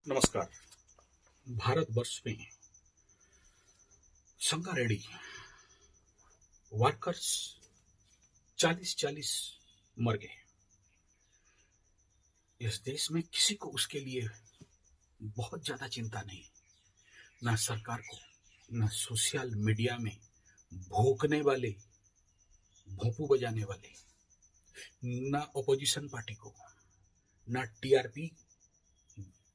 नमस्कार। भारतवर्ष में संगारेड्डी वर्कर्स 40-40 मर गए। इस देश में किसी को उसके लिए बहुत ज्यादा चिंता नहीं, ना सरकार को, ना सोशल मीडिया में भौंकने वाले, भोंपू बजाने वाले, ना अपोजिशन पार्टी को, ना टीआरपी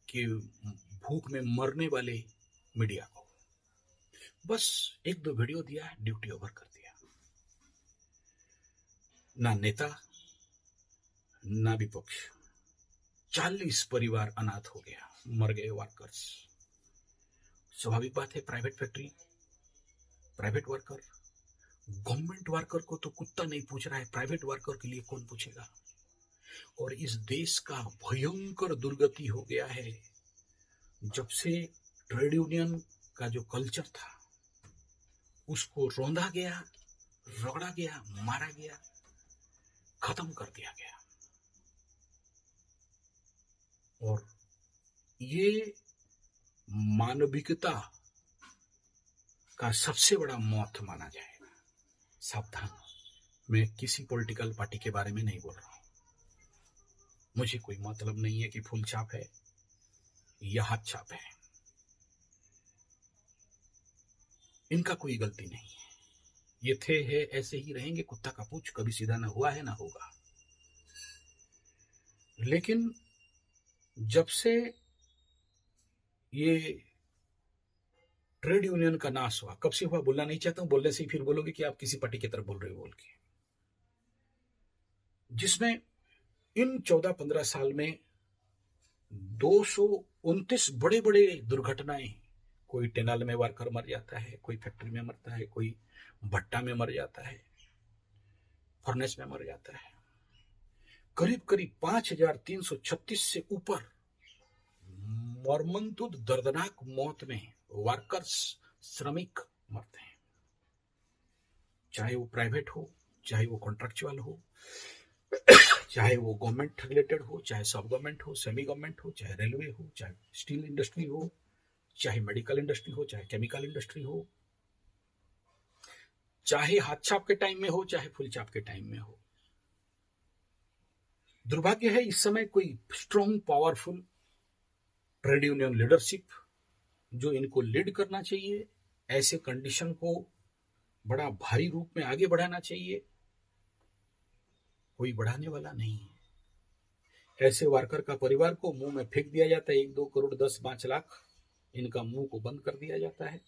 के भूख में मरने वाले मीडिया को। बस एक दो वीडियो दिया, ड्यूटी ओवर कर दिया। ना नेता ना विपक्ष। 40 परिवार अनाथ हो गया, मर गए वर्कर्स। स्वाभाविक बात है, private factory, private worker. Government worker को तो कुत्ता नहीं पूछ रहा है, प्राइवेट वर्कर के लिए कौन पूछेगा। और इस देश का भयंकर दुर्गति हो गया है। जब से ट्रेड यूनियन का जो कल्चर था उसको रौंदा गया, रगड़ा गया, मारा गया, खत्म कर दिया गया। और ये मानविकता का सबसे बड़ा मौत माना जाएगा। सावधान, मैं किसी पॉलिटिकल पार्टी के बारे में नहीं बोल रहा हूं। मुझे कोई मतलब नहीं है कि फुल छाप है या हाथ छाप है, इनका कोई गलती नहीं है। ये थे है ऐसे ही रहेंगे, कुत्ता का पूछ, कभी सीधा ना हुआ है ना होगा। लेकिन जब से ये ट्रेड यूनियन का नाश हुआ, कब से हुआ बोलना नहीं चाहता हूं, बोलने से ही फिर बोलोगे कि आप किसी पार्टी की तरफ बोल रहे हो बोल के। जिसमें इन 14-15 साल में 229 बड़े बड़े दुर्घटनाएं, कोई टेनल में वर्कर मर जाता है, कोई फैक्ट्री में मरता है, कोई भट्टा में मर जाता है, फर्नेस में मर जाता है। करीब करीब 5336 से ऊपर मर्मन्तुद दर्दनाक मौत में वर्कर्स, श्रमिक मरते हैं। चाहे वो प्राइवेट हो, चाहे वो कॉन्ट्रैक्चुअल हो, चाहे वो गवर्नमेंट रिलेटेड हो, चाहे सब गवर्नमेंट हो, सेमी गवर्नमेंट हो, चाहे रेलवे हो, चाहे स्टील इंडस्ट्री हो, चाहे मेडिकल इंडस्ट्री हो, चाहे केमिकल इंडस्ट्री हो, चाहे हाथ छाप के टाइम में हो, चाहे फुल छाप के टाइम में हो। दुर्भाग्य है इस समय कोई strong powerful trade union leadership जो इनको लीड करना चाहिए, ऐसे कंडीशन को बड़ा भारी रूप में आगे बढ़ाना चाहिए, कोई बढ़ाने वाला नहीं है। ऐसे वर्कर का परिवार को मुंह में फेंक दिया जाता है, 1-2 करोड़ 10-5 लाख इनका मुंह को बंद कर दिया जाता है।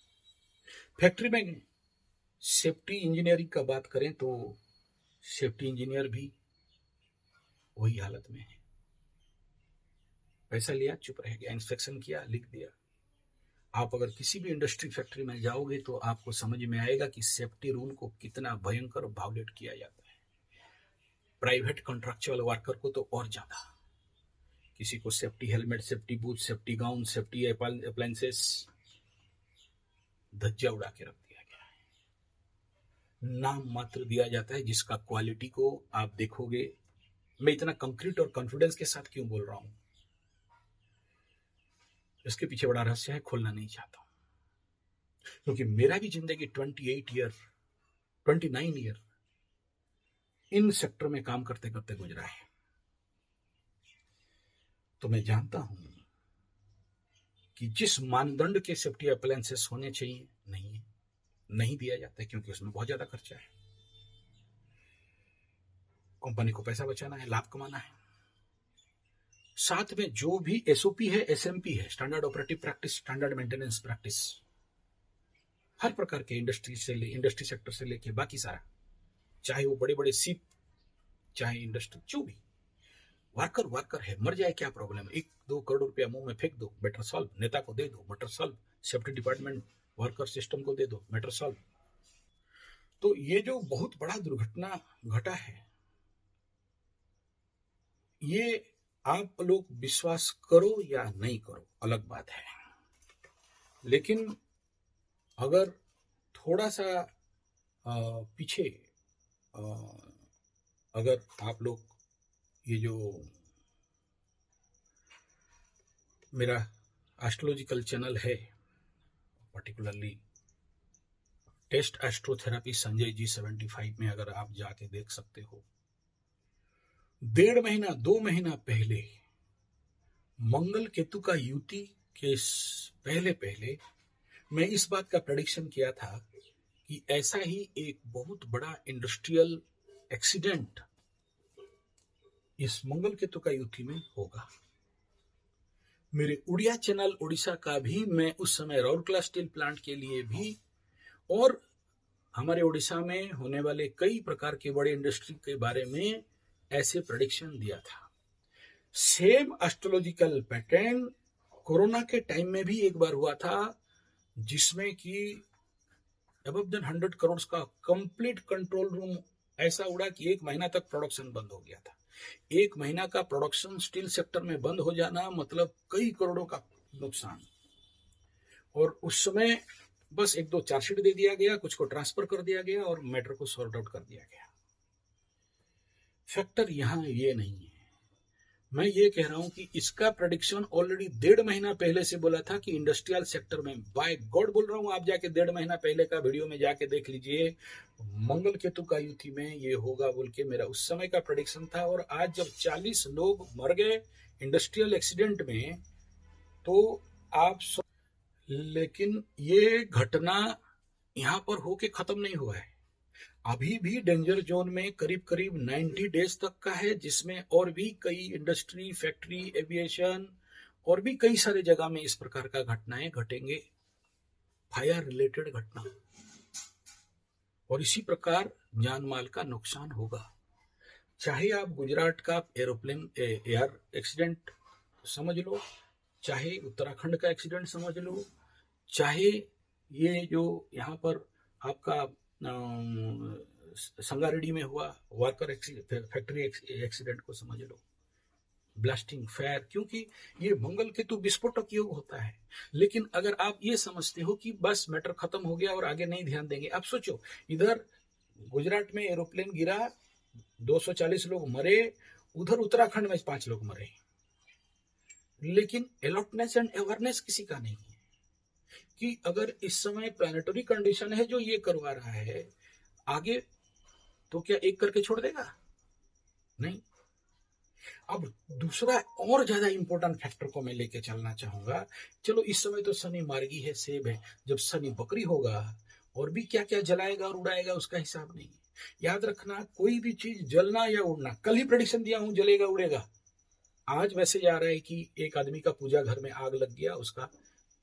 फैक्ट्री में सेफ्टी इंजीनियरिंग का बात करें तो सेफ्टी इंजीनियर भी वही हालत में है। पैसा लिया, चुप रह गया, इंस्पेक्शन किया, लिख दिया। आप अगर किसी भी इंडस्ट्री फैक्ट्री में जाओगे तो आपको समझ में आएगा कि सेफ्टी रूल को कितना भयंकर वायोलेट किया जाता है। प्राइवेट कॉन्ट्रैक्चुअल वर्कर को तो और ज्यादा। किसी को safety helmet, safety boot, safety gown, safety appliances धज्जा उड़ा के रख दिया गया है। नाम मात्र दिया जाता है जिसका क्वालिटी को आप देखोगे। मैं इतना कंक्रीट और कॉन्फिडेंस के साथ क्यों बोल रहा हूं, इसके पीछे बड़ा रहस्य है, खोलना नहीं चाहता हूं। क्योंकि मेरा भी जिंदगी 29 ईयर इन सेक्टर में काम करते करते गुजरा है। तो मैं जानता हूं कि जिस मानदंड के सेफ्टी अप्लायंसेस होने चाहिए नहीं दिया जाता है, क्योंकि उसमें बहुत ज्यादा खर्चा है। कंपनी को पैसा बचाना है, लाभ कमाना है। साथ में जो भी एसओपी है, एसएमपी है, standard operative practice, standard maintenance practice, हर प्रकार के इंडस्ट्री सेक्टर से लेके बाकी सारा, चाहे वो बड़े बड़े शिप, चाहे इंडस्ट्री, जो भी वर्कर है, मर जाए क्या प्रॉब्लम, 1-2 करोड़ रुपया मुंह में फेंक दो, बेटर सॉल्व। नेता को दे दो, better solve. Safety department worker system को दे दो, बेटर सॉल्व। तो ये जो बहुत बड़ा दुर्घटना घटा है, ये आप लोग विश्वास करो या नहीं करो अलग बात है, लेकिन अगर थोड़ा सा पीछे अगर आप लोग ये जो मेरा एस्ट्रोलॉजिकल चैनल है, पर्टिकुलरली टेस्ट एस्ट्रोथेरेपी संजय जी 75 में अगर आप जाके देख सकते हो, 1.5 महीना 2 महीना पहले मंगल केतु का युति के पहले पहले मैं इस बात का प्रेडिक्शन किया था कि ऐसा ही एक बहुत बड़ा इंडस्ट्रियल एक्सीडेंट इस मंगल केतु का युति में होगा। मेरे उड़िया चैनल उड़ीसा का भी मैं उस समय राउरकेला स्टील प्लांट के लिए भी और हमारे उड़ीसा में होने वाले कई प्रकार के बड़े इंडस्ट्री के बारे में ऐसे प्रेडिक्शन दिया था। सेम एस्ट्रोलॉजिकल पैटर्न कोरोना के टाइम में भी एक बार हुआ था, जिसमें कि अबव देन 100 करोड़ का कंप्लीट कंट्रोल रूम ऐसा उड़ा कि 1 महीना तक प्रोडक्शन बंद हो गया था। 1 महीना का प्रोडक्शन स्टील सेक्टर में बंद हो जाना मतलब कई करोड़ों का नुकसान। और उस समय बस 1-2 चार्जशीट दे दिया गया, कुछ को ट्रांसफर कर दिया गया और मैटर को सॉर्ट आउट कर दिया गया। फैक्टर यहां ये नहीं है। मैं ये कह रहा हूं कि इसका प्रेडिक्शन ऑलरेडी 1.5 महीना पहले से बोला था कि इंडस्ट्रियल सेक्टर में, बाय गॉड बोल रहा हूं, आप जाके 1.5 महीना पहले का वीडियो में जाके देख लीजिए, मंगल केतु का युति में ये होगा बोल के मेरा उस समय का प्रेडिक्शन था। और आज जब 40 लोग मर गए इंडस्ट्रियल एक्सीडेंट में, तो आप लेकिन ये घटना यहां पर होके खत्म नहीं हुआ है, अभी भी डेंजर जोन में करीब करीब 90 डेज तक का है, जिसमें और भी कई इंडस्ट्री, फैक्ट्री, एविएशन और भी कई सारे जगह में इस प्रकार का घटनाएं घटेंगे, फायर रिलेटेड घटना, और इसी प्रकार जान माल का नुकसान होगा। चाहे आप गुजरात का एयर एक्सीडेंट समझ लो, चाहे उत्तराखंड का एक्सीडेंट समझ लो, चाहे ये जो यहाँ पर आपका संगारेड्डी में हुआ वर्कर फैक्ट्री एक्सीडेंट को समझ लो, ब्लास्टिंग, फायर, क्योंकि ये मंगल केतु विस्फोटक योग होता है। लेकिन अगर आप ये समझते हो कि बस मैटर खत्म हो गया और आगे नहीं ध्यान देंगे, आप सोचो, इधर गुजरात में एरोप्लेन गिरा, 240 लोग मरे, उधर उत्तराखंड में 5 लोग मरे, लेकिन अलर्टनेस एंड अवेयरनेस किसी का नहीं है कि अगर इस समय प्लानिटरी कंडीशन है जो ये करवा रहा है, आगे तो क्या एक करके छोड़ देगा? नहीं। अब दूसरा और ज्यादा इंपॉर्टेंट फैक्टर को मैं लेके चलना चाहूंगा। चलो इस समय तो शनि मार्गी है, सेब है, जब शनि बकरी होगा और भी क्या क्या जलाएगा और उड़ाएगा उसका हिसाब नहीं। याद रखना, कोई भी चीज जलना या उड़ना, कल ही प्रेडिक्शन दिया हूं जलेगा उड़ेगा। आज मैसेज आ रहा है कि एक आदमी का पूजा घर में आग लग गया, उसका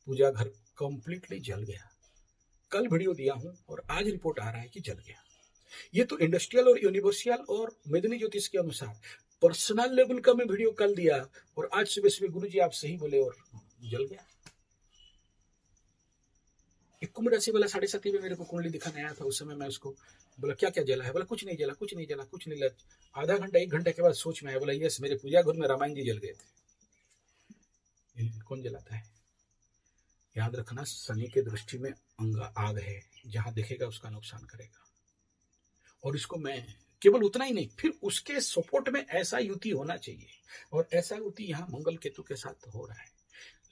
पूजा घर कंप्लीटली जल गया। कल वीडियो दिया हूं और आज रिपोर्ट आ रहा है कि जल गया। ये तो इंडस्ट्रियल और यूनिवर्सल और मेदिनी ज्योतिष के अनुसार। पर्सनल लेवल का मैं वीडियो कल दिया और आज सुबह सुबह गुरुजी आप सही बोले और जल गया। एक कुंभ राशि वाला 7:30 में मेरे को कुंडली दिखाने आया था, उस समय मैं उसको बोला क्या क्या जला है, बोला कुछ नहीं जला, कुछ नहीं जला, कुछ नहीं जला। आधा घंटा 1 घंटे के बाद सोच में आया, बोला यस, मेरे पूजा घर में रामायण जी जल गए थे। कौन जलाता है? याद रखना, शनि के दृष्टि में अंग आग है, जहां देखेगा उसका नुकसान करेगा। और इसको मैं केवल उतना ही नहीं, फिर उसके सपोर्ट में ऐसा युति होना चाहिए, और ऐसा युति यहाँ मंगल केतु के साथ हो रहा है।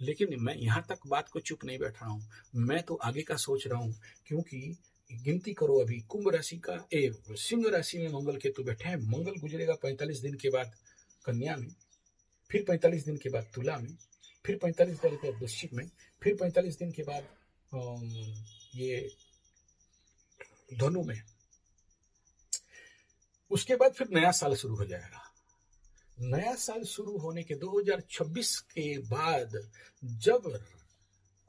लेकिन मैं यहाँ तक बात को चुप नहीं बैठ रहा हूँ, मैं तो आगे का सोच रहा हूँ, क्योंकि गिनती करो, अभी कुंभ राशि का सिंह राशि में मंगल केतु बैठे हैं। मंगल गुजरेगा 45 दिन के बाद कन्या में, फिर 45 दिन के बाद तुला में, फिर 45 दिन के बाद वृश्चिक में, फिर 45 दिन के बाद ये धनु में। उसके बाद फिर नया साल शुरू हो जाएगा। नया साल शुरू होने के 2026 के बाद जब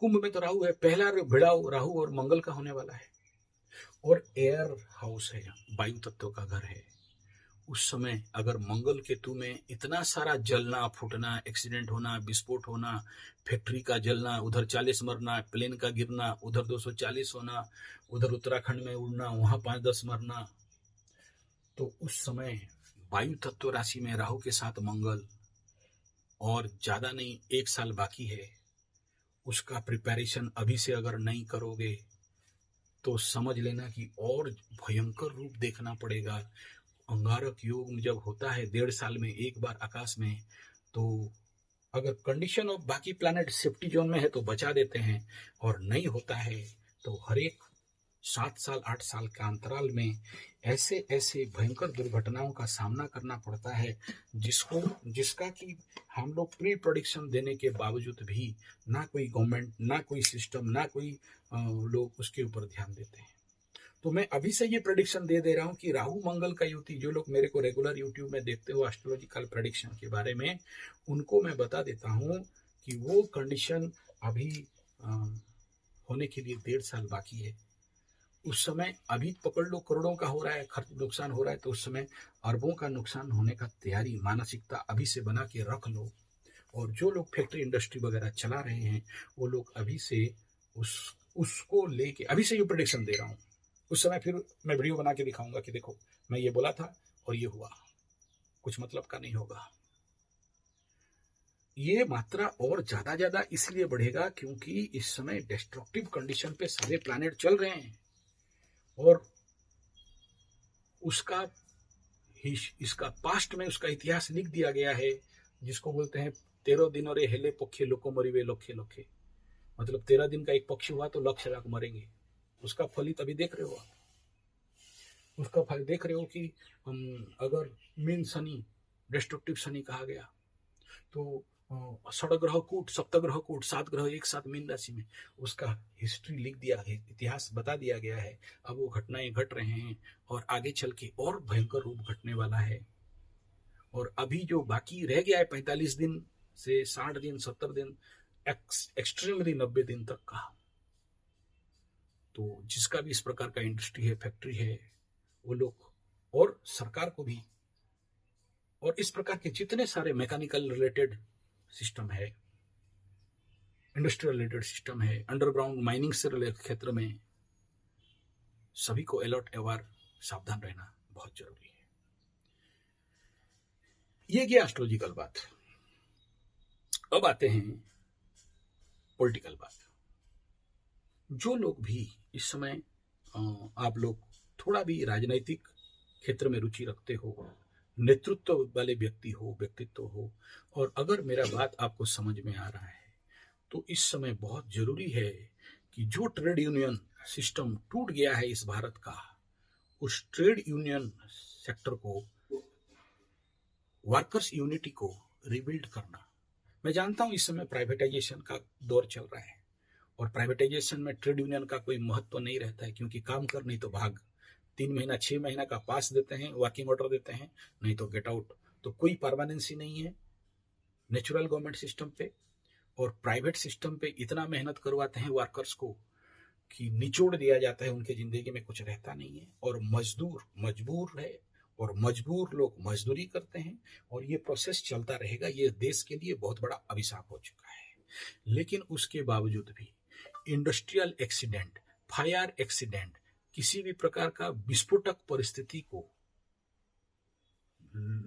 कुंभ में तो राहु है, पहला भिड़ाव राहु और मंगल का होने वाला है, और एयर हाउस है, वायु तत्व का घर है। उस समय अगर मंगल केतु में इतना सारा जलना, फूटना, एक्सीडेंट होना, विस्फोट होना, फैक्ट्री का जलना, उधर 40 मरना, प्लेन का गिरना, उधर 240 होना, उधर उत्तराखंड में उड़ना, वहां 5-10 मरना, तो उस समय वायु तत्व राशि में राहु के साथ मंगल, और ज्यादा नहीं 1 साल बाकी है। उसका प्रिपरेशन अभी से अगर नहीं करोगे तो समझ लेना कि और भयंकर रूप देखना पड़ेगा। अंगारक योग जब होता है 1.5 साल में एक बार आकाश में, तो अगर कंडीशन ऑफ बाकी प्लैनेट सेफ्टी जोन में है तो बचा देते हैं, और नहीं होता है तो हर एक 7 साल 8 साल के अंतराल में ऐसे ऐसे भयंकर दुर्घटनाओं का सामना करना पड़ता है जिसका कि हम लोग प्री प्रोडिक्शन देने के बावजूद भी ना कोई गवर्नमेंट, ना कोई सिस्टम, ना कोई लोग उसके ऊपर ध्यान देते हैं। तो मैं अभी से ये प्रेडिक्शन दे रहा हूँ कि राहु मंगल का युति, जो लोग मेरे को रेगुलर यूट्यूब में देखते हो एस्ट्रोलॉजिकल प्रेडिक्शन के बारे में, उनको मैं बता देता हूँ कि वो कंडीशन अभी होने के लिए 1.5 साल बाकी है। उस समय अभी पकड़ लो करोड़ों का हो रहा है खर्च, नुकसान हो रहा है, तो उस समय अरबों का नुकसान होने का तैयारी, मानसिकता अभी से बना के रख लो। और जो लोग फैक्ट्री इंडस्ट्री वगैरह चला रहे हैं वो लोग अभी से उसको लेके अभी से ये प्रेडिक्शन दे रहा हूँ। उस समय फिर मैं वीडियो बना के दिखाऊंगा कि देखो मैं ये बोला था और ये हुआ, कुछ मतलब का नहीं होगा। ये मात्रा और ज्यादा इसलिए बढ़ेगा क्योंकि इस समय डिस्ट्रक्टिव कंडीशन पे सारे प्लैनेट चल रहे हैं, और इसका पास्ट में उसका इतिहास लिख दिया गया है, जिसको बोलते हैं 13 दिन और हेले पक्षी लोको मरिवे लोखे लोखे। मतलब 13 दिन का एक पक्षी हुआ तो लक्ष लाख मरेंगे। उसका फलित अभी देख रहे हो आप, उसका फल देख रहे हो कि अगर मीन शनि, डिस्ट्रक्टिव शनि कहा गया, तो षडग्रह कूट, सप्तग्रह कूट, 7 ग्रह एक साथ मीन राशि में, उसका हिस्ट्री लिख दिया है, इतिहास बता दिया गया है। अब वो घटनाएं घट रहे हैं और आगे चल के और भयंकर रूप घटने वाला है। और अभी जो बाकी रह गया है 45 दिन से 60 दिन, 70 दिन, एक्सट्रीमली 90 दिन तक का, तो जिसका भी इस प्रकार का इंडस्ट्री है, फैक्ट्री है, वो लोग, और सरकार को भी, और इस प्रकार के जितने सारे मैकेनिकल रिलेटेड सिस्टम है, इंडस्ट्रियल रिलेटेड सिस्टम है, अंडरग्राउंड माइनिंग से रिलेटेड क्षेत्र में, सभी को अलर्ट अवेयर सावधान रहना बहुत जरूरी है। ये गया एस्ट्रोलॉजिकल बात। अब आते हैं पॉलिटिकल बात। जो लोग भी इस समय आप लोग थोड़ा भी राजनीतिक क्षेत्र में रुचि रखते हो, नेतृत्व वाले व्यक्तित्व हो, और अगर मेरा बात आपको समझ में आ रहा है तो इस समय बहुत जरूरी है कि जो ट्रेड यूनियन सिस्टम टूट गया है इस भारत का, उस ट्रेड यूनियन सेक्टर को, वर्कर्स यूनिटी को रिबिल्ड करना। मैं जानता हूं इस समय प्राइवेटाइजेशन का दौर चल रहा है, और प्राइवेटाइजेशन में ट्रेड यूनियन का कोई महत्व नहीं रहता है, क्योंकि काम कर नहीं तो भाग। 3 महीना 6 महीना का पास देते हैं, वर्किंग ऑर्डर देते हैं, नहीं तो गेट आउट। तो कोई परमानेंसी नहीं है नेचुरल गवर्नमेंट सिस्टम पे, और प्राइवेट सिस्टम पे इतना मेहनत करवाते हैं वर्कर्स को कि निचोड़ दिया जाता है, उनके जिंदगी में कुछ रहता नहीं है, और मजदूर मजबूर है, और मजबूर लोग मजदूरी करते हैं, और ये प्रोसेस चलता रहेगा। ये देश के लिए बहुत बड़ा अभिशाप हो चुका है। लेकिन उसके बावजूद भी इंडस्ट्रियल एक्सीडेंट, फायर एक्सीडेंट, किसी भी प्रकार का विस्फोटक परिस्थिति को,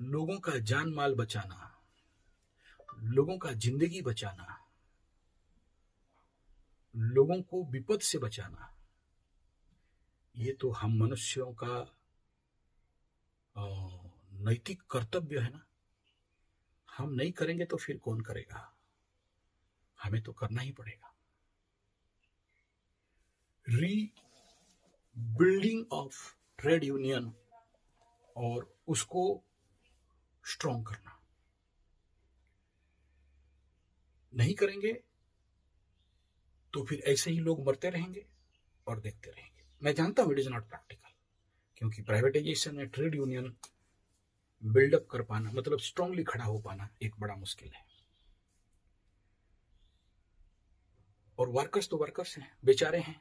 लोगों का जान माल बचाना, लोगों का जिंदगी बचाना, लोगों को विपद से बचाना, ये तो हम मनुष्यों का नैतिक कर्तव्य है ना। हम नहीं करेंगे तो फिर कौन करेगा? हमें तो करना ही पड़ेगा। रीबिल्डिंग ऑफ ट्रेड यूनियन और उसको स्ट्रॉन्ग करना, नहीं करेंगे तो फिर ऐसे ही लोग मरते रहेंगे और देखते रहेंगे। मैं जानता हूं इट इज नॉट प्रैक्टिकल, क्योंकि प्राइवेटाइजेशन में ट्रेड यूनियन बिल्डअप कर पाना, मतलब स्ट्रांगली खड़ा हो पाना, एक बड़ा मुश्किल है। और वर्कर्स तो वर्कर्स हैं, बेचारे हैं,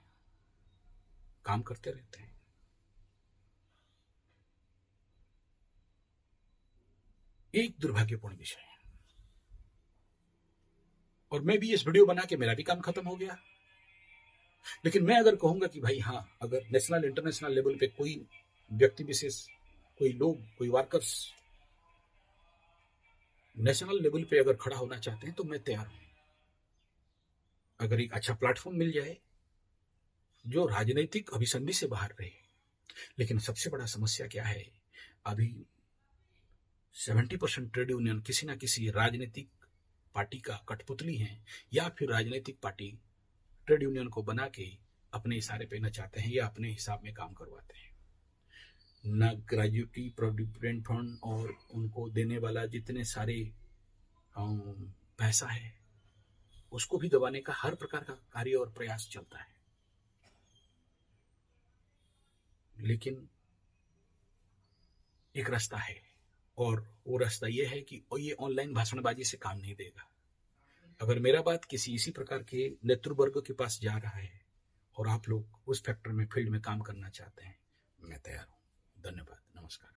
काम करते रहते हैं। एक दुर्भाग्यपूर्ण विषय है। और मैं भी इस वीडियो बना के मेरा भी काम खत्म हो गया। लेकिन मैं अगर कहूंगा कि भाई हाँ, अगर नेशनल इंटरनेशनल लेवल पे कोई व्यक्ति विशेष, कोई लोग, कोई वर्कर्स नेशनल लेवल पे अगर खड़ा होना चाहते हैं तो मैं तैयार हूं। अगर एक अच्छा प्लेटफॉर्म मिल जाए जो राजनीतिक अभिसंधि से बाहर रहे। लेकिन सबसे बड़ा समस्या क्या है, अभी 70% ट्रेड यूनियन किसी ना किसी राजनीतिक पार्टी का कठपुतली हैं या फिर राजनीतिक पार्टी ट्रेड यूनियन को बना के अपने इशारे पे नचाते हैं या अपने हिसाब में काम करवाते हैं। न ग्रेजुएटी प्रोविडेंट फंड और उनको देने वाला जितने सारे पैसा है उसको भी दबाने का हर प्रकार का कार्य और प्रयास चलता है। लेकिन एक रास्ता है और वो रास्ता ये है कि ये ऑनलाइन भाषणबाजी से काम नहीं देगा। अगर मेरा बात किसी इसी प्रकार के नेतृत्व वर्ग के पास जा रहा है और आप लोग उस फैक्टर में फील्ड में काम करना चाहते हैं, मैं तैयार हूं। धन्यवाद, नमस्कार।